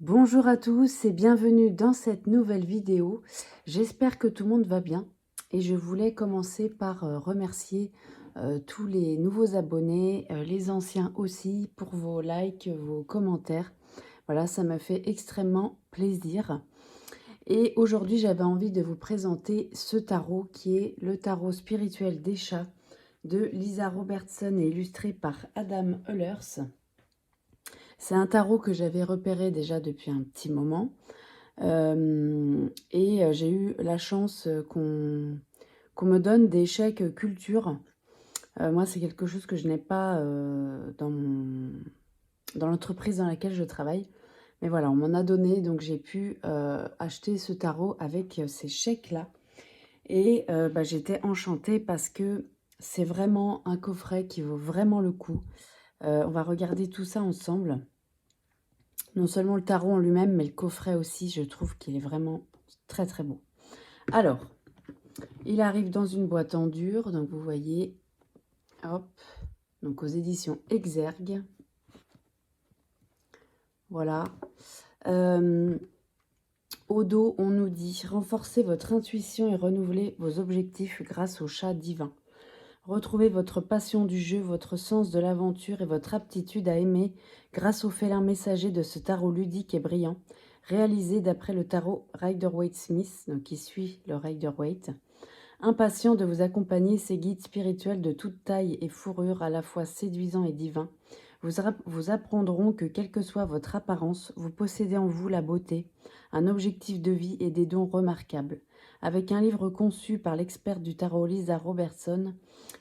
Bonjour à tous et bienvenue dans cette nouvelle vidéo. J'espère que tout le monde va bien et je voulais commencer par remercier tous les nouveaux abonnés, les anciens aussi, pour vos likes, vos commentaires. Voilà, ça me fait extrêmement plaisir. Et aujourd'hui, j'avais envie de vous présenter ce tarot qui est le tarot spirituel des chats de Lisa Robertson et illustré par Adam Ehlers. C'est un tarot que j'avais repéré déjà depuis un petit moment. J'ai eu la chance qu'on me donne des chèques culture. Moi, c'est quelque chose que je n'ai pas dans l'entreprise dans laquelle je travaille. Mais voilà, on m'en a donné, donc j'ai pu acheter ce tarot avec ces chèques-là. Et j'étais enchantée parce que c'est vraiment un coffret qui vaut vraiment le coup. On va regarder tout ça ensemble. Non seulement le tarot en lui-même, mais le coffret aussi, je trouve qu'il est vraiment très très beau. Alors, il arrive dans une boîte en dur, donc vous voyez, hop, donc aux éditions Exergue. Voilà. Au dos, on nous dit « Renforcez votre intuition et renouvelez vos objectifs grâce au chat divin. Retrouvez votre passion du jeu, votre sens de l'aventure et votre aptitude à aimer grâce au félin messager de ce tarot ludique et brillant, réalisé d'après le tarot Rider-Waite-Smith, donc qui suit le Rider-Waite. Impatient de vous accompagner, ces guides spirituels de toute taille et fourrure, à la fois séduisants et divins, vous apprendront que, quelle que soit votre apparence, vous possédez en vous la beauté, un objectif de vie et des dons remarquables. Avec un livre conçu par l'experte du tarot Lisa Robertson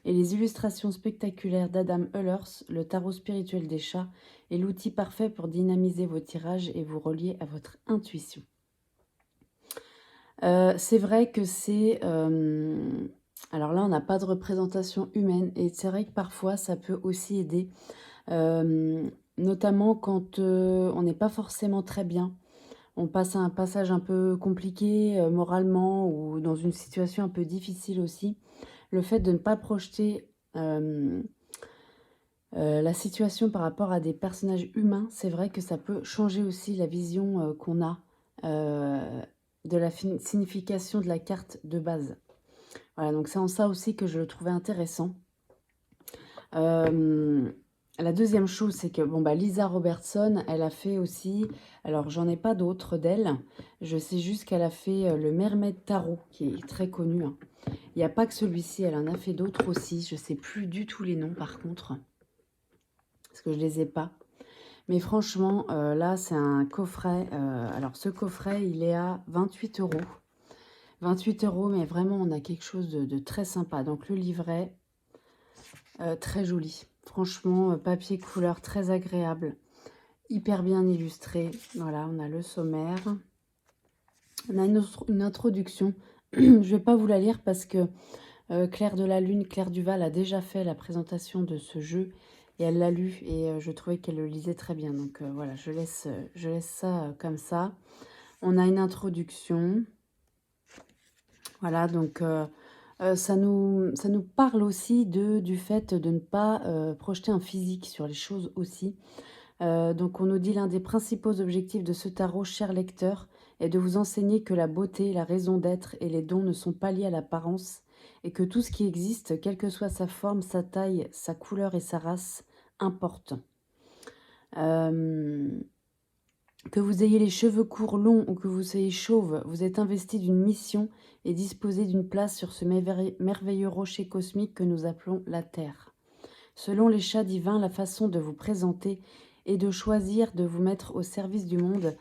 et les illustrations spectaculaires d'Adam Ehlers, le tarot spirituel des chats est l'outil parfait pour dynamiser vos tirages et vous relier à votre intuition. C'est vrai que c'est... alors là, on n'a pas de représentation humaine et c'est vrai que parfois, ça peut aussi aider, notamment quand on n'est pas forcément très bien. On passe à un passage un peu compliqué moralement ou dans une situation un peu difficile aussi. Le fait de ne pas projeter la situation par rapport à des personnages humains, c'est vrai que ça peut changer aussi la vision qu'on a de la signification de la carte de base. Voilà, donc c'est en ça aussi que je le trouvais intéressant. La deuxième chose, c'est que Lisa Robertson, elle a fait aussi, alors j'en ai pas d'autres d'elle, je sais juste qu'elle a fait le Mermaid Tarot, qui est très connu. Hein. Il n'y a pas que celui-ci, elle en a fait d'autres aussi, je sais plus du tout les noms par contre, parce que je les ai pas. Mais franchement, là, c'est un coffret. Alors, ce coffret, il est à 28 €. 28 €, mais vraiment, on a quelque chose de très sympa. Donc, le livret, très joli. Franchement, papier couleur très agréable. Hyper bien illustré. Voilà, on a le sommaire. On a une introduction. Je ne vais pas vous la lire parce que Claire de la Lune, Claire Duval a déjà fait la présentation de ce jeu. Et elle l'a lu et je trouvais qu'elle le lisait très bien. Donc voilà, je laisse ça comme ça. On a une introduction. Voilà, donc ça nous parle aussi du fait de ne pas projeter un physique sur les choses aussi. Donc on nous dit l'un des principaux objectifs de ce tarot, cher lecteur, est de vous enseigner que la beauté, la raison d'être et les dons ne sont pas liés à l'apparence et que tout ce qui existe, quelle que soit sa forme, sa taille, sa couleur et sa race, importe. Que vous ayez les cheveux courts, longs ou que vous soyez chauve, vous êtes investi d'une mission et disposez d'une place sur ce merveilleux rocher cosmique que nous appelons la Terre. Selon les chats divins, la façon de vous présenter et de choisir de vous mettre au service du monde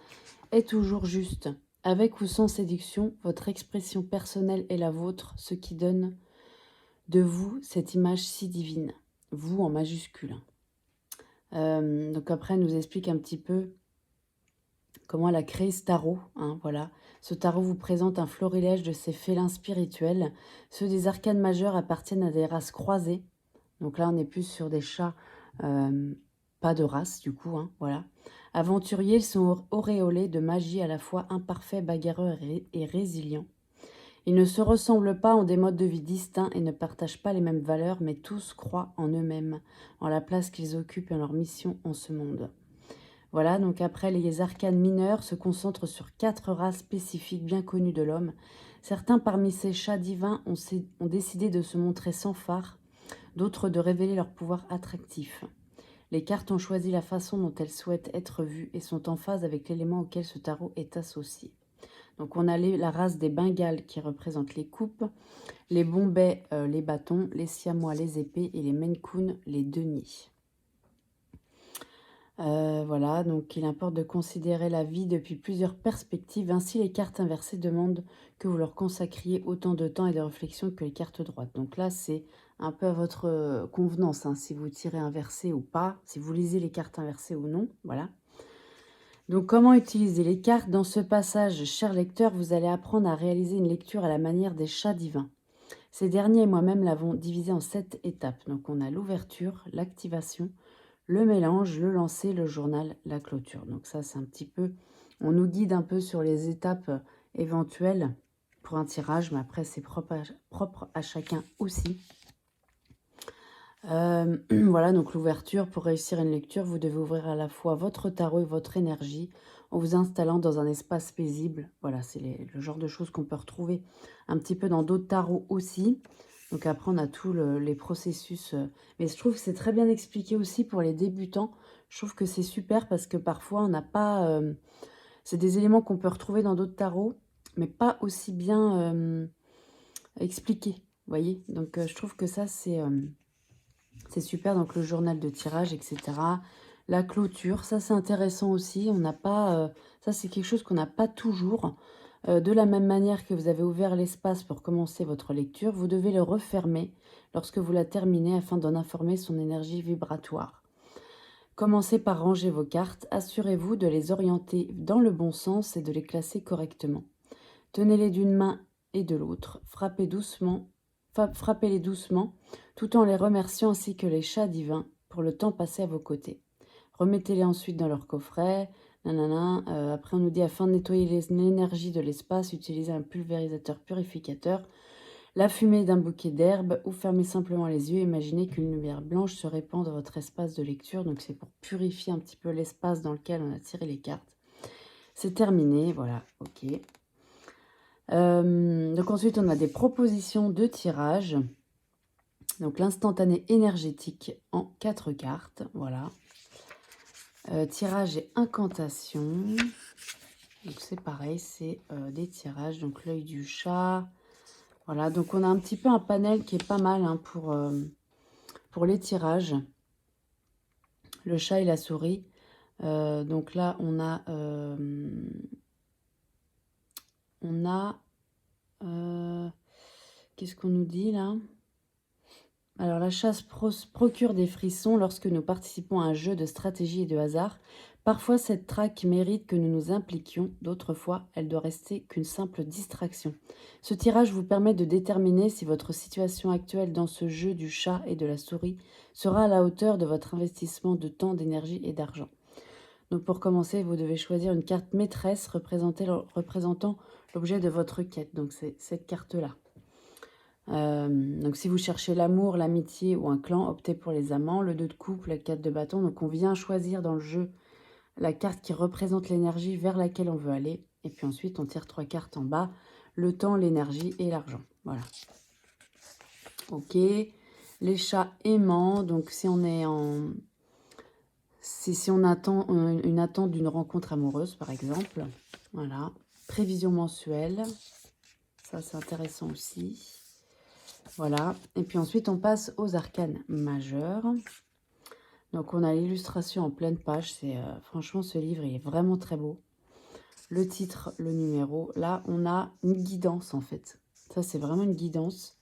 est toujours juste. Avec ou sans séduction, votre expression personnelle est la vôtre, ce qui donne de vous cette image si divine. Vous en majuscule. Donc après, elle nous explique un petit peu comment elle a créé ce tarot. Hein, voilà. Ce tarot vous présente un florilège de ces félins spirituels. Ceux des arcanes majeures appartiennent à des races croisées. Donc là, on est plus sur des chats, pas de race du coup. Hein, voilà. Aventuriers, ils sont auréolés de magie à la fois imparfaits, bagarreurs et résilients. Ils ne se ressemblent pas, ont des modes de vie distincts et ne partagent pas les mêmes valeurs, mais tous croient en eux-mêmes, en la place qu'ils occupent et en leur mission en ce monde. Voilà, donc après, les arcanes mineurs se concentrent sur 4 races spécifiques bien connues de l'homme. Certains parmi ces chats divins ont décidé de se montrer sans phare, d'autres de révéler leur pouvoir attractif. Les cartes ont choisi la façon dont elles souhaitent être vues et sont en phase avec l'élément auquel ce tarot est associé. Donc on a la race des Bengales qui représente les coupes, les Bombay les bâtons, les Siamois les épées et les Maine Coon les deniers. Voilà, donc il importe de considérer la vie depuis plusieurs perspectives. Ainsi, les cartes inversées demandent que vous leur consacriez autant de temps et de réflexion que les cartes droites. Donc là, c'est un peu à votre convenance, hein, si vous tirez inversé ou pas, si vous lisez les cartes inversées ou non, voilà. Donc, comment utiliser les cartes? Dans ce passage, cher lecteur, vous allez apprendre à réaliser une lecture à la manière des chats divins. Ces derniers et moi-même l'avons divisé en 7 étapes. Donc, on a l'ouverture, l'activation, le mélange, le lancer, le journal, la clôture. Donc ça, c'est un petit peu... On nous guide un peu sur les étapes éventuelles pour un tirage, mais après, c'est propre à chacun aussi. Voilà, donc l'ouverture, pour réussir une lecture, vous devez ouvrir à la fois votre tarot et votre énergie en vous installant dans un espace paisible. Voilà, c'est le genre de choses qu'on peut retrouver un petit peu dans d'autres tarots aussi. Donc après, on a tous les processus. Mais je trouve que c'est très bien expliqué aussi pour les débutants. Je trouve que c'est super parce que parfois, on n'a pas... c'est des éléments qu'on peut retrouver dans d'autres tarots, mais pas aussi bien expliqués. Vous voyez? Donc, je trouve que ça, c'est super. Donc, le journal de tirage, etc. La clôture, ça, c'est intéressant aussi. On n'a pas... ça, c'est quelque chose qu'on n'a pas toujours. De la même manière que vous avez ouvert l'espace pour commencer votre lecture, vous devez le refermer lorsque vous la terminez afin d'en informer son énergie vibratoire. Commencez par ranger vos cartes, assurez-vous de les orienter dans le bon sens et de les classer correctement. Tenez-les d'une main et de l'autre, frappez-les doucement, tout en les remerciant ainsi que les chats divins pour le temps passé à vos côtés. Remettez-les ensuite dans leur coffret. Après, on nous dit, afin de nettoyer l'énergie de l'espace, utilisez un pulvérisateur purificateur, la fumée d'un bouquet d'herbes ou fermez simplement les yeux. Imaginez qu'une lumière blanche se répand dans votre espace de lecture. Donc, c'est pour purifier un petit peu l'espace dans lequel on a tiré les cartes. C'est terminé, voilà, ok. Donc, ensuite, on a des propositions de tirage. Donc, l'instantané énergétique en 4 cartes, voilà. Tirage et incantation. Donc c'est pareil, c'est des tirages. Donc l'œil du chat. Voilà, donc on a un petit peu un panel qui est pas mal hein, pour les tirages. Le chat et la souris. Donc là, on a... qu'est-ce qu'on nous dit là? Alors, la chasse procure des frissons lorsque nous participons à un jeu de stratégie et de hasard. Parfois, cette traque mérite que nous nous impliquions. D'autres fois, elle doit rester qu'une simple distraction. Ce tirage vous permet de déterminer si votre situation actuelle dans ce jeu du chat et de la souris sera à la hauteur de votre investissement de temps, d'énergie et d'argent. Donc, pour commencer, vous devez choisir une carte maîtresse représentant l'objet de votre quête. Donc, c'est cette carte-là. Donc, si vous cherchez l'amour, l'amitié ou un clan, optez pour les amants, le 2 de coupe, la 4 de bâton. Donc, on vient choisir dans le jeu la carte qui représente l'énergie vers laquelle on veut aller. Et puis ensuite, on tire 3 cartes en bas, le temps, l'énergie et l'argent. Voilà. Ok. Les chats aimants. Donc, si on est en... Si on attend une attente d'une rencontre amoureuse, par exemple. Voilà. Prévision mensuelle. Ça, c'est intéressant aussi. Voilà, et puis ensuite on passe aux arcanes majeurs. Donc on a l'illustration en pleine page, franchement ce livre il est vraiment très beau. Le titre, le numéro, là on a une guidance en fait. Ça c'est vraiment une guidance.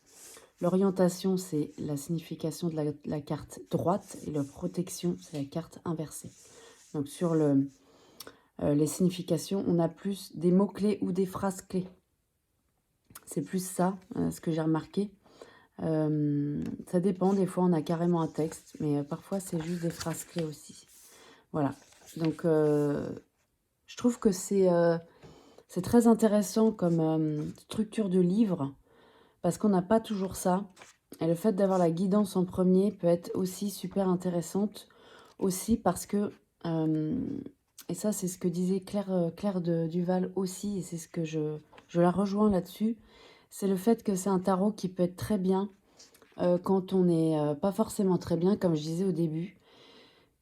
L'orientation c'est la signification de la carte droite et la protection c'est la carte inversée. Donc sur les significations on a plus des mots-clés ou des phrases clés. C'est plus ça, ce que j'ai remarqué. Ça dépend, des fois on a carrément un texte, mais parfois c'est juste des phrases clés aussi. Voilà, donc je trouve que c'est très intéressant comme structure de livre, parce qu'on n'a pas toujours ça. Et le fait d'avoir la guidance en premier peut être aussi super intéressante, aussi parce que Et ça, c'est ce que disait Claire Duval aussi, et c'est ce que je la rejoins là-dessus. C'est le fait que c'est un tarot qui peut être très bien quand on n'est pas forcément très bien, comme je disais au début.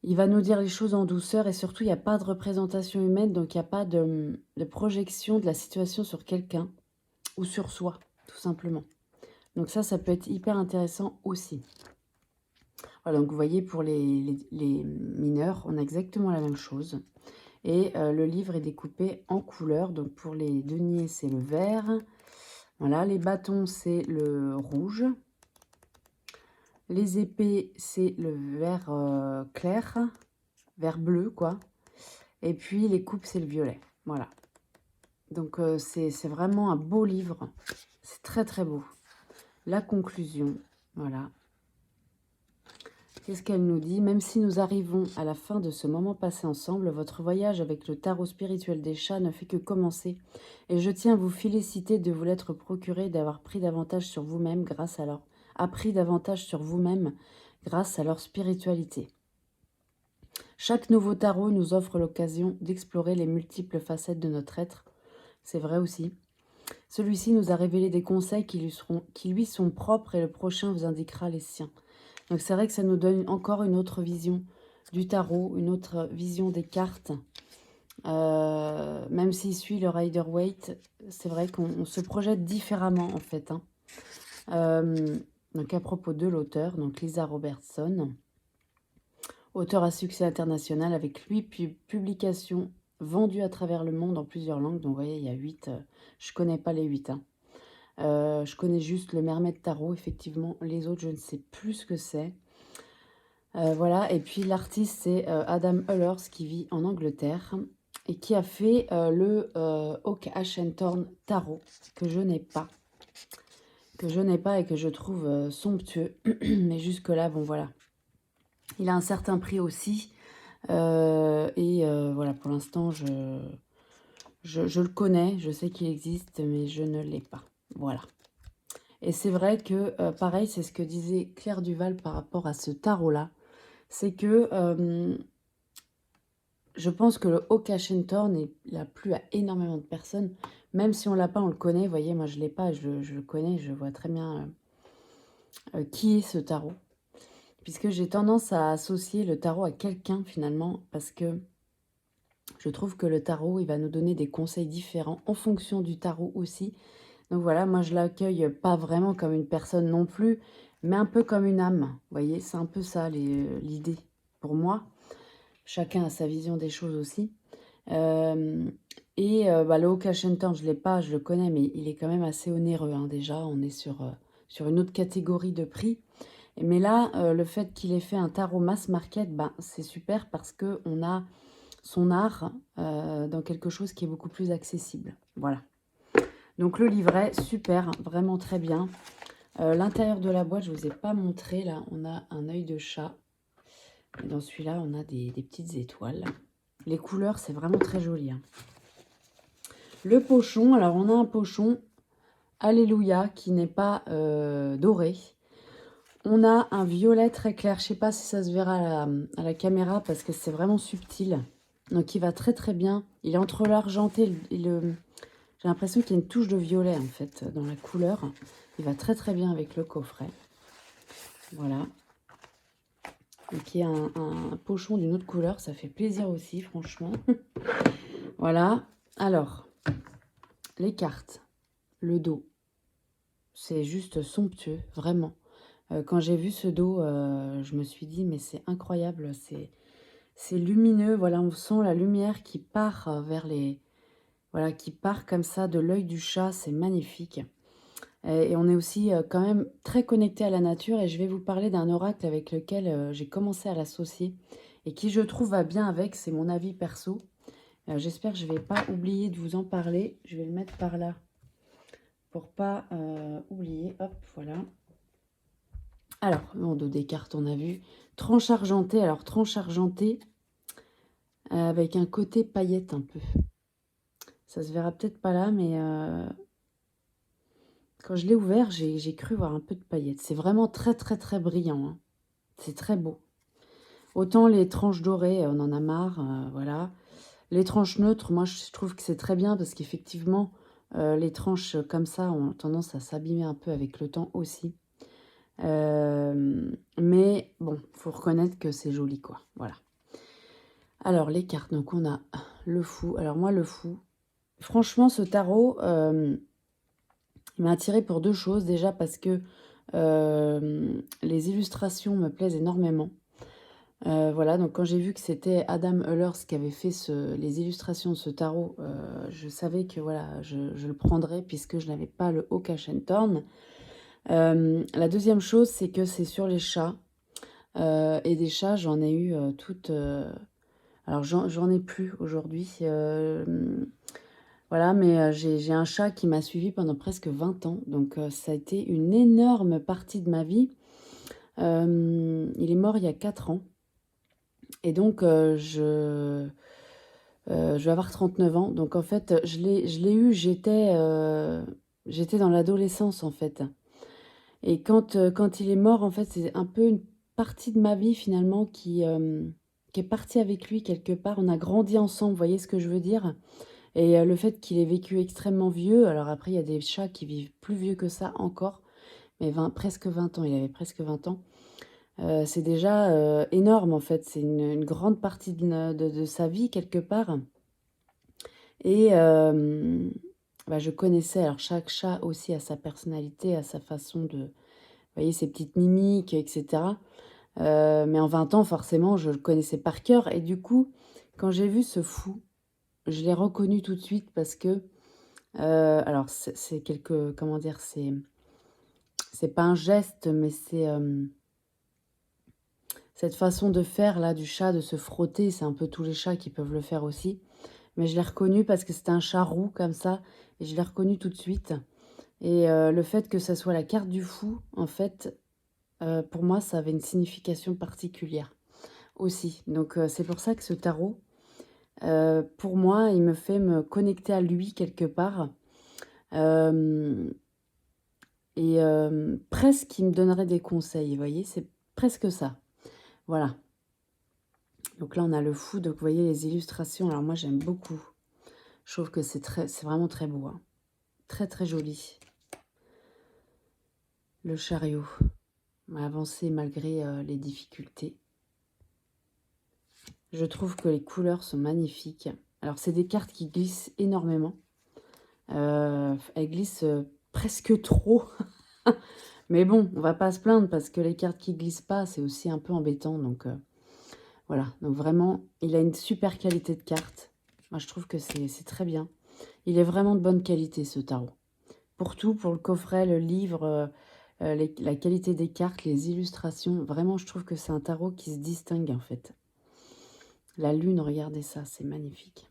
Il va nous dire les choses en douceur et surtout, il n'y a pas de représentation humaine, donc il n'y a pas de projection de la situation sur quelqu'un ou sur soi, tout simplement. Donc ça peut être hyper intéressant aussi. Voilà, donc vous voyez, pour les mineurs, on a exactement la même chose. Et le livre est découpé en couleurs. Donc pour les deniers, c'est le vert. Voilà, les bâtons, c'est le rouge. Les épées, c'est le vert clair, vert bleu, quoi. Et puis les coupes, c'est le violet. Voilà. Donc c'est vraiment un beau livre. C'est très très beau. La conclusion, voilà. Qu'est-ce qu'elle nous dit? Même si nous arrivons à la fin de ce moment passé ensemble, votre voyage avec le tarot spirituel des chats ne fait que commencer. Et je tiens à vous féliciter de vous l'être procuré, d'avoir pris davantage sur vous-même grâce à leur... appris davantage sur vous-même grâce à leur spiritualité. Chaque nouveau tarot nous offre l'occasion d'explorer les multiples facettes de notre être. C'est vrai aussi. Celui-ci nous a révélé des conseils qui lui sont propres et le prochain vous indiquera les siens. Donc c'est vrai que ça nous donne encore une autre vision du tarot, une autre vision des cartes. Même s'il suit le Rider-Waite, c'est vrai qu'on se projette différemment en fait. Donc à propos de l'auteur, donc Lisa Robertson, auteur à succès international avec 8 publications vendues à travers le monde en plusieurs langues. Donc vous voyez, il y a 8, je ne connais pas les 8. Je connais juste le Mermaid Tarot, effectivement. Les autres, je ne sais plus ce que c'est. Voilà, et puis l'artiste, c'est Adam Ehlers qui vit en Angleterre et qui a fait le Oak Ashenthorn Tarot, que je n'ai pas. Et que je trouve somptueux. Mais jusque-là, bon, voilà. Il a un certain prix aussi. Voilà, pour l'instant, je le connais, je sais qu'il existe, mais je ne l'ai pas. Voilà. Et c'est vrai que, pareil, c'est ce que disait Claire Duval par rapport à ce tarot-là. C'est que je pense que le Oak Ashenthorn, il a plu à énormément de personnes. Même si on ne l'a pas, on le connaît. Vous voyez, moi, je ne l'ai pas, je le connais, je vois très bien qui est ce tarot. Puisque j'ai tendance à associer le tarot à quelqu'un, finalement, parce que je trouve que le tarot, il va nous donner des conseils différents en fonction du tarot aussi. Donc voilà, moi, je l'accueille pas vraiment comme une personne non plus, mais un peu comme une âme. Vous voyez, c'est un peu ça l'idée pour moi. Chacun a sa vision des choses aussi. Le Oak Ashenthorn, je ne l'ai pas, je le connais, mais il est quand même assez onéreux. Déjà, on est sur une autre catégorie de prix. Mais là, le fait qu'il ait fait un tarot mass market, c'est super parce qu'on a son art dans quelque chose qui est beaucoup plus accessible. Voilà. Donc le livret, super, vraiment très bien. L'intérieur de la boîte, je ne vous ai pas montré. Là, on a un œil de chat. Et dans celui-là, on a des petites étoiles. Les couleurs, c'est vraiment très joli. Le pochon, alors on a un pochon, Alléluia, qui n'est pas doré. On a un violet très clair. Je ne sais pas si ça se verra à la caméra parce que c'est vraiment subtil. Donc il va très très bien. Il est entre l'argenté et le... J'ai l'impression qu'il y a une touche de violet en fait dans la couleur. Il va très très bien avec le coffret. Voilà. Donc il y a un pochon d'une autre couleur. Ça fait plaisir aussi franchement. Voilà. Alors, les cartes. Le dos. C'est juste somptueux, vraiment. Quand j'ai vu ce dos, je me suis dit, mais c'est incroyable, c'est lumineux. Voilà, on sent la lumière qui part vers les... Voilà, qui part comme ça de l'œil du chat, c'est magnifique. Et on est aussi quand même très connecté à la nature. Et je vais vous parler d'un oracle avec lequel j'ai commencé à l'associer. Et qui, je trouve, va bien avec, c'est mon avis perso. J'espère que je ne vais pas oublier de vous en parler. Je vais le mettre par là pour pas oublier. Hop, voilà. Alors, en dos des cartes, on a vu tranche argentée. Alors, tranche argentée avec un côté paillette un peu. Ça se verra peut-être pas là, mais quand je l'ai ouvert, j'ai cru voir un peu de paillettes. C'est vraiment très, très, très brillant. C'est très beau. Autant les tranches dorées, on en a marre, voilà. Les tranches neutres, moi, je trouve que c'est très bien parce qu'effectivement, les tranches comme ça ont tendance à s'abîmer un peu avec le temps aussi. Mais bon, faut reconnaître que c'est joli, quoi. Voilà. Alors, les cartes. Donc, on a le fou. Alors, moi, le fou, franchement, ce tarot, il m'a attiré pour deux choses. Déjà parce que les illustrations me plaisent énormément. Voilà, donc quand j'ai vu que c'était Adam Ehlers qui avait fait les illustrations de ce tarot, je savais que voilà, je le prendrais puisque je n'avais pas le Oak Torn. La deuxième chose, c'est que c'est sur les chats. Et des chats, j'en ai eu toutes. Alors, j'en ai plus aujourd'hui. Voilà, mais j'ai un chat qui m'a suivi pendant presque 20 ans. Donc, ça a été une énorme partie de ma vie. Il est mort il y a 4 ans. Et donc, je vais avoir 39 ans. Donc, en fait, je l'ai eu, j'étais dans l'adolescence, en fait. Et quand il est mort, en fait, c'est un peu une partie de ma vie, finalement, qui est partie avec lui quelque part. On a grandi ensemble, vous voyez ce que je veux dire? Et le fait qu'il ait vécu extrêmement vieux, alors après, il y a des chats qui vivent plus vieux que ça encore, mais presque 20 ans, il avait presque 20 ans. C'est déjà énorme, en fait. C'est une grande partie de sa vie, quelque part. Et bah, je connaissais, alors chaque chat aussi a sa personnalité, a sa façon de, vous voyez, ses petites mimiques, etc. Mais en 20 ans, forcément, je le connaissais par cœur. Et du coup, quand j'ai vu ce fou, je l'ai reconnu tout de suite parce que, alors c'est quelque, comment dire, c'est pas un geste, mais c'est cette façon de faire là du chat, de se frotter. C'est un peu tous les chats qui peuvent le faire aussi. Mais je l'ai reconnu parce que c'était un chat roux comme ça, et je l'ai reconnu tout de suite. Et le fait que ça soit la carte du fou, en fait, pour moi, ça avait une signification particulière aussi. Donc c'est pour ça que ce tarot, pour moi, il me fait me connecter à lui quelque part. Euh, et presque, il me donnerait des conseils, vous voyez, c'est presque ça. Voilà. Donc là, on a le fou, donc vous voyez les illustrations. Alors moi, j'aime beaucoup. Je trouve que c'est vraiment très beau, hein. Très, très joli. Le chariot a avancé malgré les difficultés. Je trouve que les couleurs sont magnifiques. Alors, c'est des cartes qui glissent énormément. Elles glissent presque trop. Mais bon, on va pas se plaindre parce que les cartes qui glissent pas, c'est aussi un peu embêtant. Donc, voilà. Donc, vraiment, il a une super qualité de carte. Moi, je trouve que c'est très bien. Il est vraiment de bonne qualité, ce tarot. Pour tout, pour le coffret, le livre, la qualité des cartes, les illustrations. Vraiment, je trouve que c'est un tarot qui se distingue, en fait. La lune, regardez ça, c'est magnifique.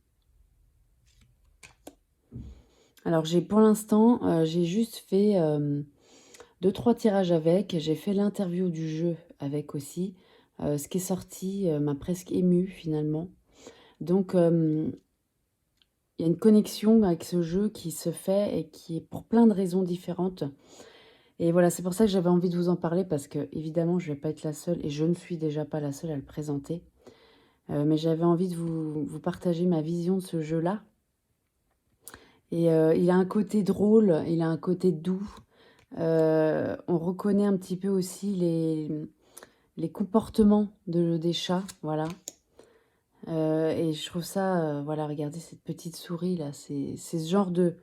Alors, pour l'instant, j'ai juste fait 2-3 tirages avec. J'ai fait l'interview du jeu avec aussi. Ce qui est sorti m'a presque émue, finalement. Donc, il y a une connexion avec ce jeu qui se fait et qui est pour plein de raisons différentes. Et voilà, c'est pour ça que j'avais envie de vous en parler parce que, évidemment, je ne vais pas être la seule et je ne suis déjà pas la seule à le présenter. Mais j'avais envie de vous partager ma vision de ce jeu-là. Et il a un côté drôle, il a un côté doux. On reconnaît un petit peu aussi les comportements des chats, voilà. Et je trouve ça, voilà, regardez cette petite souris là, c'est ce genre de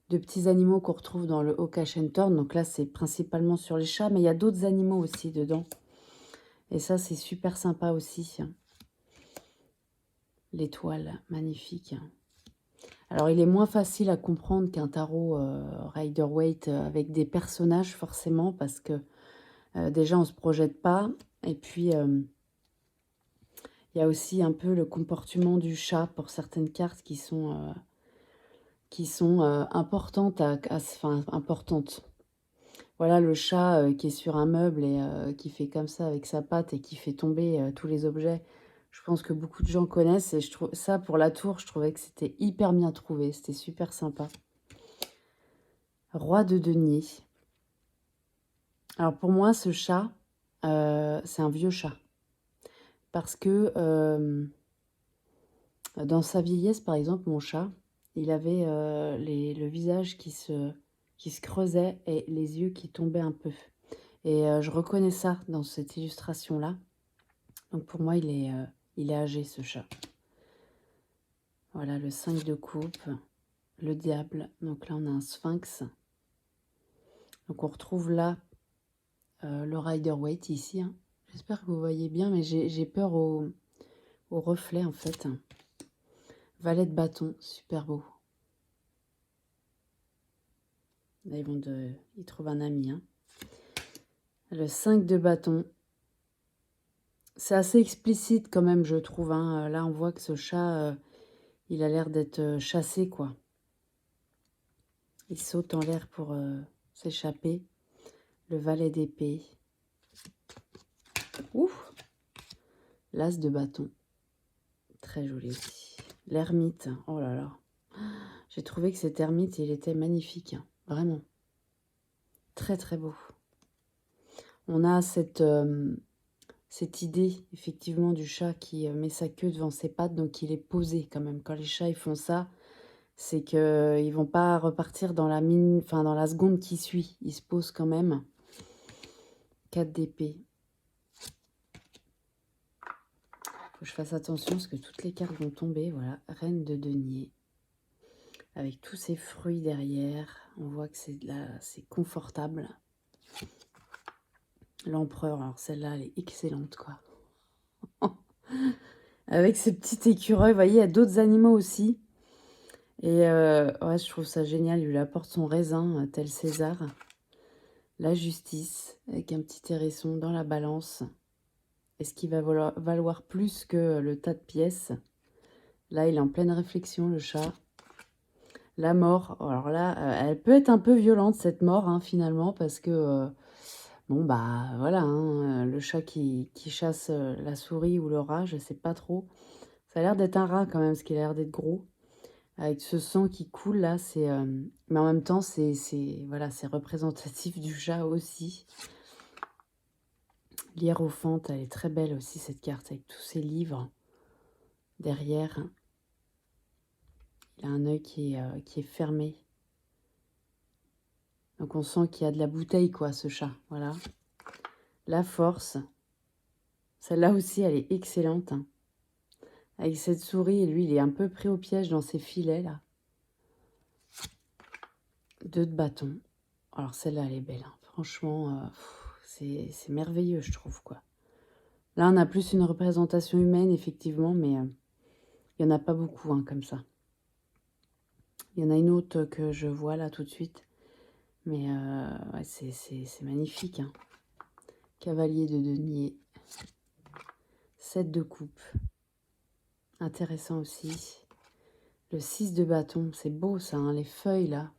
petits animaux qu'on retrouve dans le Oak Torn. Donc là, c'est principalement sur les chats, mais il y a d'autres animaux aussi dedans. Et ça, c'est super sympa aussi. L'étoile, magnifique. Alors, il est moins facile à comprendre qu'un tarot Rider-Waite avec des personnages, forcément, parce que déjà, on ne se projette pas. Et puis, il y a aussi un peu le comportement du chat pour certaines cartes qui sont importantes, enfin, importantes. Voilà, le chat qui est sur un meuble et qui fait comme ça avec sa patte et qui fait tomber tous les objets. Je pense que beaucoup de gens connaissent et je trouve ça pour la tour, je trouvais que c'était hyper bien trouvé, c'était super sympa. Roi de denier. Alors pour moi, ce chat, c'est un vieux chat. Parce que Dans sa vieillesse, par exemple, mon chat, il avait le visage qui se creusait et les yeux qui tombaient un peu. Et je reconnais ça dans cette illustration-là. Donc pour moi, il est âgé, ce chat. Voilà, le 5 de coupe, le diable. Donc là, on a un sphinx. Donc on retrouve là le Rider-Waite ici. Hein. J'espère que vous voyez bien, mais j'ai peur au reflet, en fait. Valet de bâton, super beau. Là, ils trouvent un ami. Hein. Le 5 de bâton. C'est assez explicite quand même, je trouve. Hein. Là, on voit que ce chat, il a l'air d'être chassé, quoi. Il saute en l'air pour s'échapper. Le valet d'épée. Ouf! L'as de bâton. Très joli aussi. L'ermite. Oh là là. J'ai trouvé que cet ermite, il était magnifique. Hein. Vraiment. Très, très beau. On a cette idée, effectivement, du chat qui met sa queue devant ses pattes. Donc, il est posé quand même. Quand les chats, ils font ça, c'est qu'ils ne vont pas repartir dans la dans la seconde qui suit. Ils se posent quand même. 4 d'épée. Faut que je fasse attention parce que toutes les cartes vont tomber. Voilà, reine de denier. Avec tous ces fruits derrière. On voit que c'est confortable. L'empereur, alors celle-là, elle est excellente, quoi. Avec ces petits écureuils, vous voyez, il y a d'autres animaux aussi. Et ouais, je trouve ça génial. Il lui apporte son raisin, tel César. La justice, avec un petit hérisson dans la balance. Est-ce qu'il va valoir plus que le tas de pièces? Là, il est en pleine réflexion, le chat. La mort. Alors là, elle peut être un peu violente, cette mort, hein, finalement, parce que... bon, bah, voilà, hein, le chat qui chasse la souris ou le rat, je sais pas trop. Ça a l'air d'être un rat, quand même, parce qu'il a l'air d'être gros. Avec ce sang qui coule, là, c'est... mais en même temps, voilà, c'est représentatif du chat aussi. L'hiérophante, elle est très belle aussi, cette carte, avec tous ses livres derrière. Il a un œil qui est fermé. Donc on sent qu'il y a de la bouteille, quoi, ce chat. Voilà. La force. Celle-là aussi, elle est excellente. Hein. Avec cette souris, lui, il est un peu pris au piège dans ses filets, là. 2 de bâton. Alors celle-là, elle est belle. Hein. Franchement, c'est merveilleux, je trouve, quoi. Là, on a plus une représentation humaine, effectivement, mais il n'y en a pas beaucoup, hein, comme ça. Il y en a une autre que je vois, là, tout de suite. Mais ouais, c'est magnifique. Hein. Cavalier de denier. 7 de coupe. Intéressant aussi. Le 6 de bâton. C'est beau, ça, hein, les feuilles, là.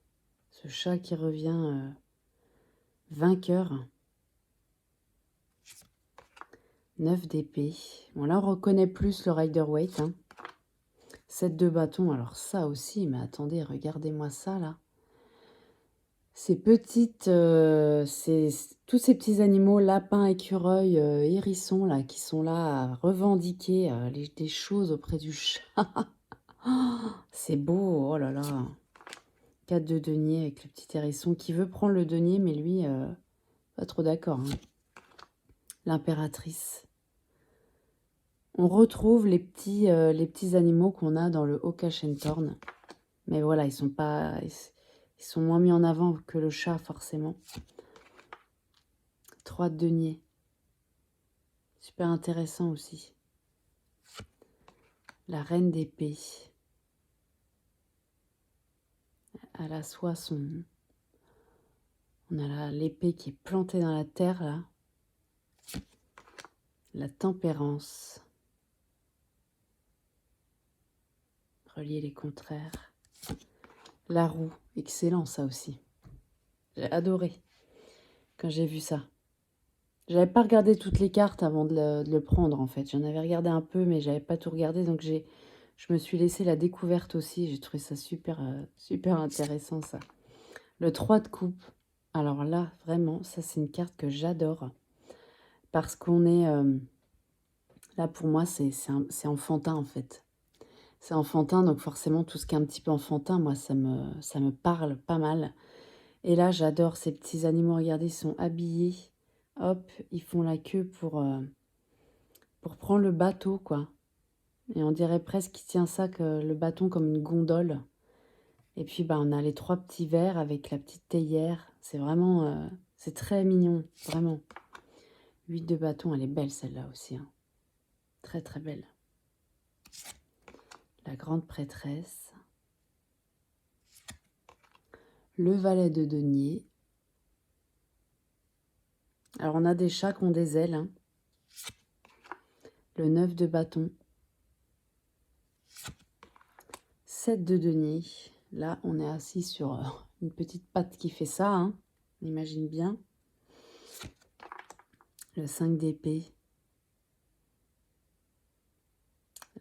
Ce chat qui revient vainqueur. 9 d'épée. Bon, là, on reconnaît plus le Rider-Waite. Hein. 7 de bâton. Alors ça aussi, mais attendez, regardez-moi ça, là. Ces petites... tous ces petits animaux, lapins, écureuils, hérissons, là, qui sont là à revendiquer des choses auprès du chat. C'est beau, oh là là. 4 de denier avec le petit hérisson qui veut prendre le denier, mais lui, pas trop d'accord. Hein. L'impératrice. On retrouve les petits animaux qu'on a dans le Haut-Cachenthorn. Mais voilà, ils sont moins mis en avant que le chat, forcément. 3 de denier. Super intéressant aussi. La reine d'épée. Elle assoit son... On a l'épée qui est plantée dans la terre, là. La tempérance. Relier les contraires. La roue. Excellent, ça aussi. J'ai adoré quand j'ai vu ça. J'avais pas regardé toutes les cartes avant de le prendre, en fait. J'en avais regardé un peu, mais j'avais pas tout regardé. Donc, je me suis laissé la découverte aussi. J'ai trouvé ça super, super intéressant, ça. Le 3 de coupe. Alors là, vraiment, ça, c'est une carte que j'adore. Parce qu'on est... là, pour moi, c'est enfantin, en fait. C'est enfantin, donc forcément, tout ce qui est un petit peu enfantin, moi, ça me parle pas mal. Et là, j'adore ces petits animaux. Regardez, ils sont habillés. Hop, ils font la queue pour prendre le bateau, quoi. Et on dirait presque qu'il tient ça, que le bâton comme une gondole. Et puis, bah, on a les 3 petits verres avec la petite théière. C'est vraiment... c'est très mignon, vraiment. 8 de bâton, elle est belle, celle-là aussi. Hein. Très, très belle. La grande prêtresse. Le valet de denier. Alors, on a des chats qui ont des ailes. Hein. Le 9 de bâton. 7 de denier. Là, on est assis sur une petite patte qui fait ça. Hein. On imagine bien. Le 5 d'épée.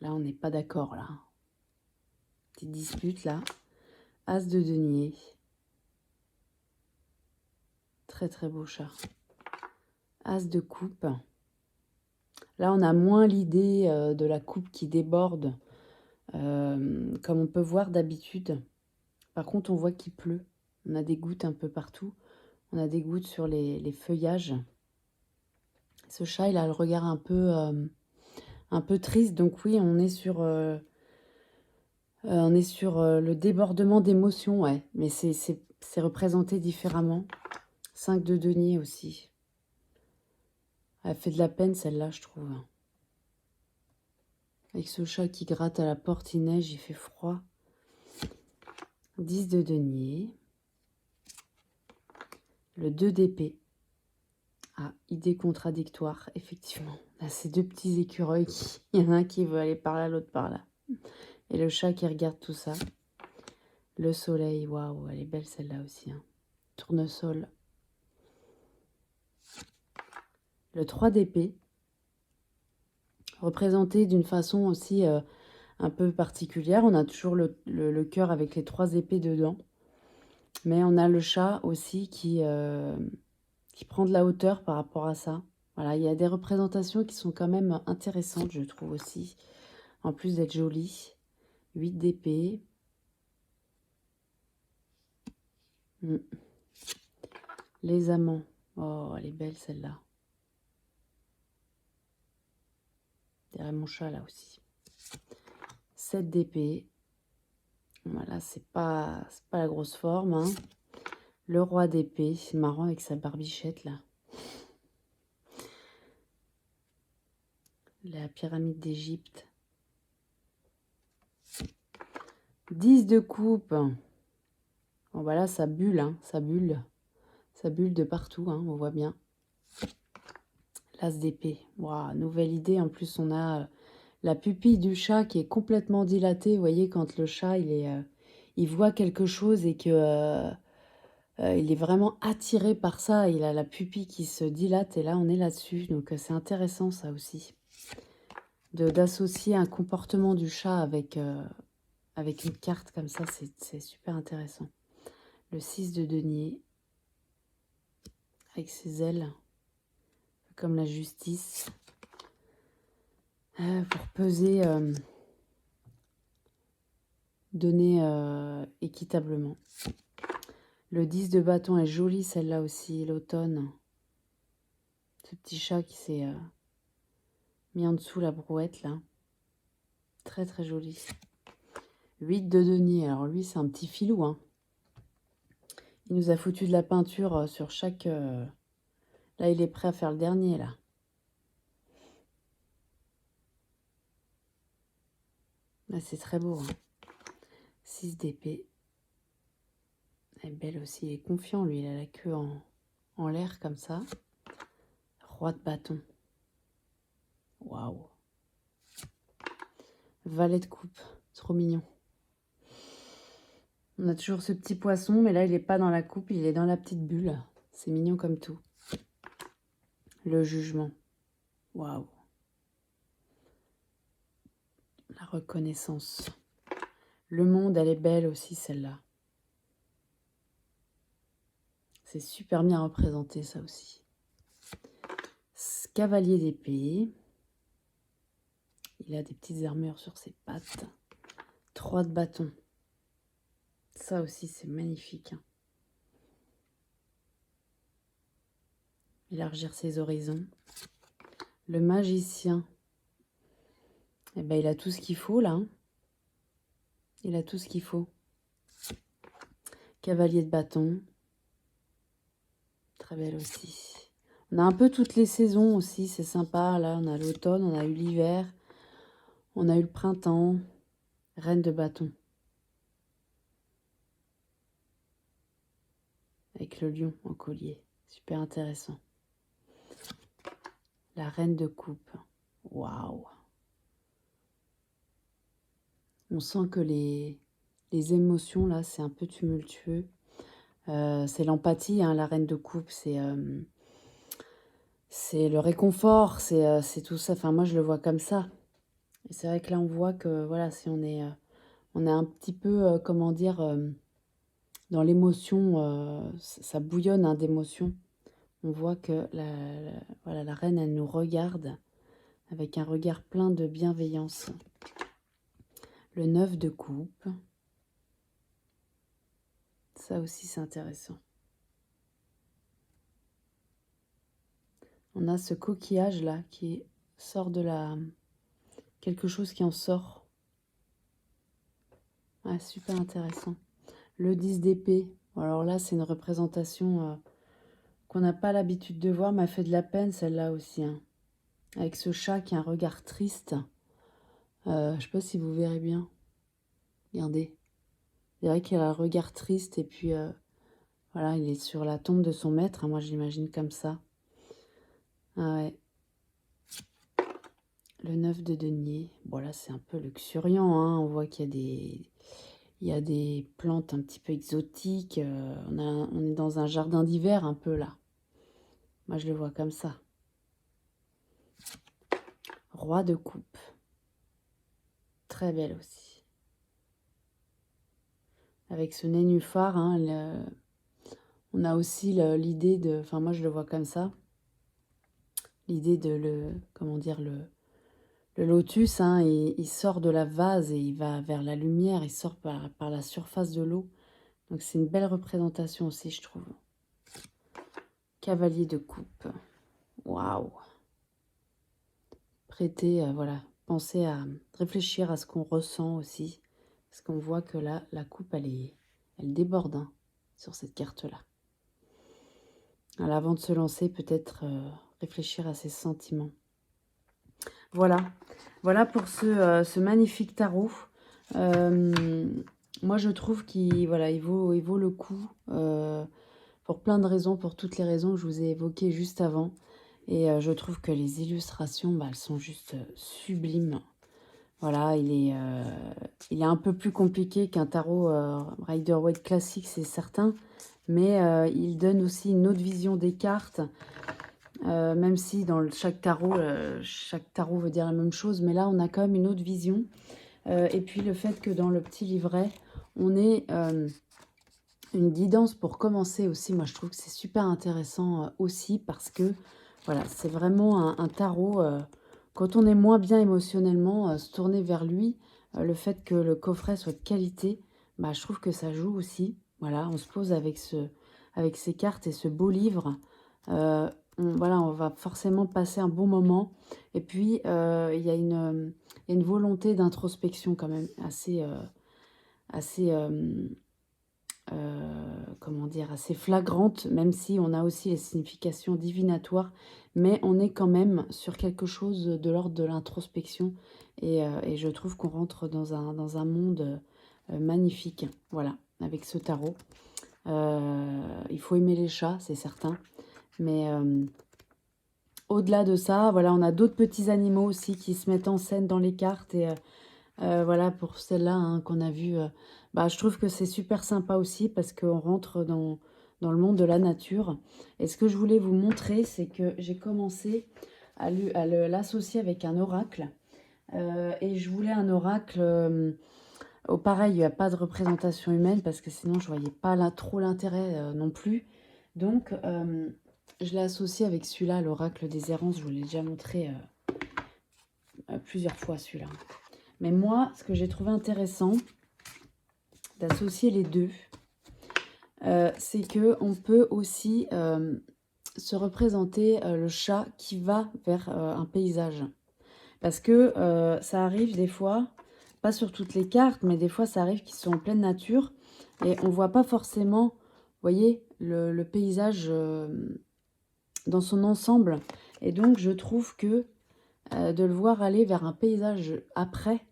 Là, on n'est pas d'accord, là. Petite dispute, là. As de denier. Très, très beau chat. As de coupe. Là, on a moins l'idée de la coupe qui déborde, comme on peut voir d'habitude. Par contre, on voit qu'il pleut. On a des gouttes un peu partout. On a des gouttes sur les feuillages. Ce chat, il a le regard un peu triste. Donc oui, on est sur le débordement d'émotions, ouais. Mais c'est représenté différemment. 5 de denier aussi. Elle fait de la peine, celle-là, je trouve. Avec ce chat qui gratte à la porte, il neige, il fait froid. 10 de denier. Le 2 d'épée. Ah, idée contradictoire, effectivement. Là, ces 2 petits écureuils, il y en a un qui veut aller par là, l'autre par là. Et le chat qui regarde tout ça. Le soleil, waouh, elle est belle celle-là aussi. Hein. Tournesol. Le 3 d'épée. Représenté d'une façon aussi un peu particulière. On a toujours le cœur avec les 3 épées dedans. Mais on a le chat aussi qui prend de la hauteur par rapport à ça. Voilà, il y a des représentations qui sont quand même intéressantes, je trouve aussi. En plus d'être jolies. 8 d'épée. Les amants. Oh, elle est belle celle-là. Derrière mon chat là aussi. 7 d'épée. Voilà, c'est pas la grosse forme. Hein. Le roi d'épée. C'est marrant avec sa barbichette là. La pyramide d'Égypte. 10 de coupe. Bon, voilà, ça bulle, hein, ça bulle. Ça bulle de partout, hein, on voit bien. L'as d'épée. Waouh, nouvelle idée. En plus, on a la pupille du chat qui est complètement dilatée. Vous voyez, quand le chat, il voit quelque chose et que il est vraiment attiré par ça. Il a la pupille qui se dilate et là, on est là-dessus. Donc, c'est intéressant, ça aussi. D'associer un comportement du chat avec une carte comme ça, c'est super intéressant. Le 6 de denier, avec ses ailes, comme la justice, pour peser, donner équitablement. Le 10 de bâton est joli, celle-là aussi, l'automne. Ce petit chat qui s'est mis en dessous la brouette, là. Très, très joli. 8 de denier, alors lui, c'est un petit filou, hein. Il nous a foutu de la peinture sur chaque... Là, il est prêt à faire le dernier, là. Là, c'est très beau. Hein. 6 d'épée. Elle est belle aussi. Il est confiant, lui. Il a la queue en l'air, comme ça. Roi de bâton. Waouh. Valet de coupe. Trop mignon. On a toujours ce petit poisson, mais là, il n'est pas dans la coupe. Il est dans la petite bulle. C'est mignon comme tout. Le jugement. Waouh. La reconnaissance. Le monde, elle est belle aussi, celle-là. C'est super bien représenté, ça aussi. Cavalier d'épée. Il a des petites armures sur ses pattes. 3 de bâton. Ça aussi, c'est magnifique. Hein. Élargir ses horizons. Le magicien. Eh ben, il a tout ce qu'il faut, là. Hein. Il a tout ce qu'il faut. Cavalier de bâton. Très belle aussi. On a un peu toutes les saisons aussi, c'est sympa. Là, on a l'automne, on a eu l'hiver, on a eu le printemps. Reine de bâton. Avec le lion en collier. Super intéressant. La reine de coupe. Waouh. On sent que les émotions, là, c'est un peu tumultueux. C'est l'empathie, hein, la reine de coupe. C'est le réconfort, c'est tout ça. Enfin, moi, je le vois comme ça. Et c'est vrai que là, on voit que, voilà, si on est un petit peu, comment dire, dans l'émotion, ça bouillonne hein, d'émotions. On voit que voilà, la reine, elle nous regarde avec un regard plein de bienveillance. Le 9 de coupe. Ça aussi, c'est intéressant. On a ce coquillage-là qui sort de la... quelque chose qui en sort. Ah, super intéressant. Le 10 d'épée. Alors là, c'est une représentation qu'on n'a pas l'habitude de voir, m'a fait de la peine celle-là aussi. Hein. Avec ce chat qui a un regard triste. Je ne sais pas si vous verrez bien. Regardez. C'est vrai qu'il a un regard triste et puis voilà, il est sur la tombe de son maître. Hein, moi, je l'imagine comme ça. Ah ouais. Le 9 de denier. Bon, là, c'est un peu luxuriant. Hein. On voit qu'il y a des plantes un petit peu exotiques. On est dans un jardin d'hiver un peu là. Moi, je le vois comme ça. Roi de coupe. Très belle aussi. Avec ce nénuphar, hein, on a aussi l'idée de... Enfin, moi, je le vois comme ça. L'idée de comment dire, le lotus, hein, il sort de la vase et il va vers la lumière. Il sort par la surface de l'eau. Donc, c'est une belle représentation aussi, je trouve. Cavalier de coupe. Waouh! Prêtez, voilà, pensez à réfléchir à ce qu'on ressent aussi. Parce qu'on voit que là, la coupe, elle déborde hein, sur cette carte-là. Alors, avant de se lancer, peut-être réfléchir à ses sentiments. Voilà. Voilà pour ce magnifique tarot. Moi, je trouve qu'il voilà, il vaut le coup pour plein de raisons, pour toutes les raisons que je vous ai évoquées juste avant. Et je trouve que les illustrations, bah, elles sont juste sublimes. Voilà, il est un peu plus compliqué qu'un tarot Rider-Waite classique, c'est certain. Mais il donne aussi une autre vision des cartes. Même si dans chaque tarot veut dire la même chose. Mais là, on a quand même une autre vision. Et puis le fait que dans le petit livret, on ait une guidance pour commencer aussi. Moi, je trouve que c'est super intéressant aussi parce que voilà, c'est vraiment un tarot. Quand on est moins bien émotionnellement, se tourner vers lui, le fait que le coffret soit de qualité, bah, je trouve que ça joue aussi. Voilà, on se pose avec ces cartes et ce beau livre. Voilà, on va forcément passer un bon moment. Et puis, il y a une volonté d'introspection quand même assez comment dire, assez flagrante, même si on a aussi les significations divinatoires, mais on est quand même sur quelque chose de l'ordre de l'introspection, et je trouve qu'on rentre dans un monde magnifique, voilà, avec ce tarot. Il faut aimer les chats, c'est certain, mais au-delà de ça, voilà, on a d'autres petits animaux aussi qui se mettent en scène dans les cartes, et voilà, pour celle-là hein, qu'on a vue, bah, je trouve que c'est super sympa aussi parce qu'on rentre dans le monde de la nature. Et ce que je voulais vous montrer, c'est que j'ai commencé à l'associer avec un oracle. Et je voulais un oracle, pareil, il n'y a pas de représentation humaine parce que sinon je voyais pas là, trop l'intérêt non plus. Donc, je l'ai associé avec celui-là, l'oracle des errances. Je vous l'ai déjà montré plusieurs fois celui-là. Mais moi, ce que j'ai trouvé intéressant d'associer les deux, c'est qu'on peut aussi se représenter le chat qui va vers un paysage. Parce que ça arrive des fois, pas sur toutes les cartes, mais des fois ça arrive qu'ils sont en pleine nature et on ne voit pas forcément, vous voyez, le paysage dans son ensemble. Et donc je trouve que de le voir aller vers un paysage après,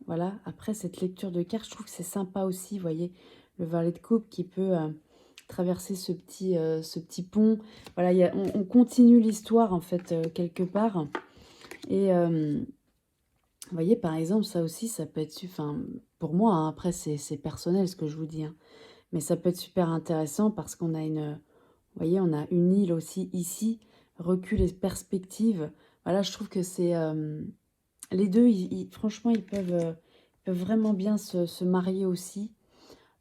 voilà, après cette lecture de cartes, je trouve que c'est sympa aussi, vous voyez, le valet de coupe qui peut traverser ce petit pont. Voilà, on continue l'histoire en fait quelque part. Et vous voyez, par exemple, ça aussi, ça peut être... Enfin, pour moi, hein, après, c'est personnel ce que je vous dis. Hein, mais ça peut être super intéressant parce qu'on a une... Vous voyez, on a une île aussi ici, recul et perspective. Voilà, je trouve que c'est... les deux, franchement, ils peuvent vraiment bien se marier aussi.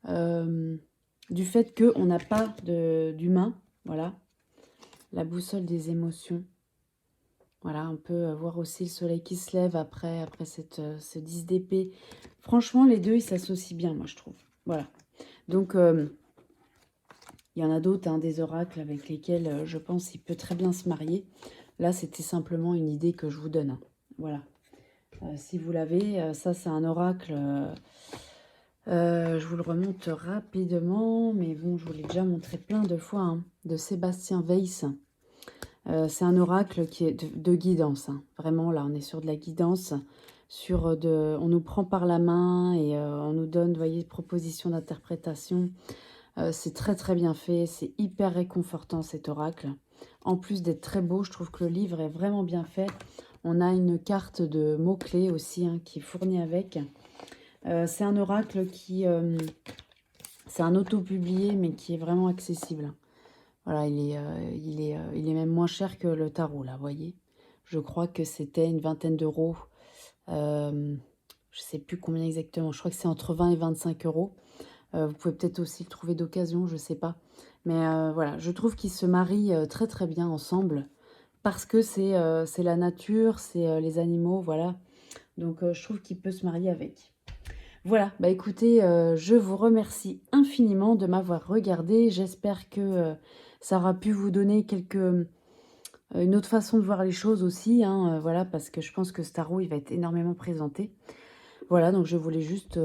Du fait qu'on n'a pas d'humain. Voilà, la boussole des émotions. Voilà, on peut voir aussi le soleil qui se lève après ce 10 d'épée. Franchement, les deux, ils s'associent bien, moi, je trouve. Voilà. Donc, il y en a d'autres, hein, des oracles avec lesquels je pense il peut très bien se marier. Là, c'était simplement une idée que je vous donne. Hein. Voilà. Si vous l'avez, ça, c'est un oracle. Je vous le remonte rapidement, mais bon, je vous l'ai déjà montré plein de fois, hein, de Sébastien Weiss. C'est un oracle qui est de guidance. Hein. Vraiment, là, on est sur de la guidance. On nous prend par la main et on nous donne, vous voyez, propositions d'interprétation. C'est très, très bien fait. C'est hyper réconfortant, cet oracle. En plus d'être très beau, je trouve que le livre est vraiment bien fait. On a une carte de mots-clés aussi hein, qui est fournie avec. C'est un oracle qui... c'est un auto-publié, mais qui est vraiment accessible. Voilà, il est même moins cher que le tarot, là, vous voyez. Je crois que c'était une vingtaine d'euros. Je ne sais plus combien exactement. Je crois que c'est entre 20 et 25 euros. Vous pouvez peut-être aussi le trouver d'occasion, je ne sais pas. Mais voilà, je trouve qu'ils se marient très très bien ensemble. Parce que c'est la nature, c'est les animaux, voilà. Donc je trouve qu'il peut se marier avec. Voilà, bah écoutez, je vous remercie infiniment de m'avoir regardé. J'espère que ça aura pu vous donner une autre façon de voir les choses aussi. Hein, voilà, parce que je pense que ce tarot, il va être énormément présenté. Voilà, donc je voulais juste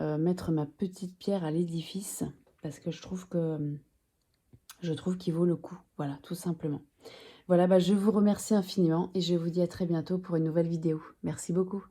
mettre ma petite pierre à l'édifice. Parce que je trouve qu'il vaut le coup. Voilà, tout simplement. Voilà, bah, je vous remercie infiniment et je vous dis à très bientôt pour une nouvelle vidéo. Merci beaucoup.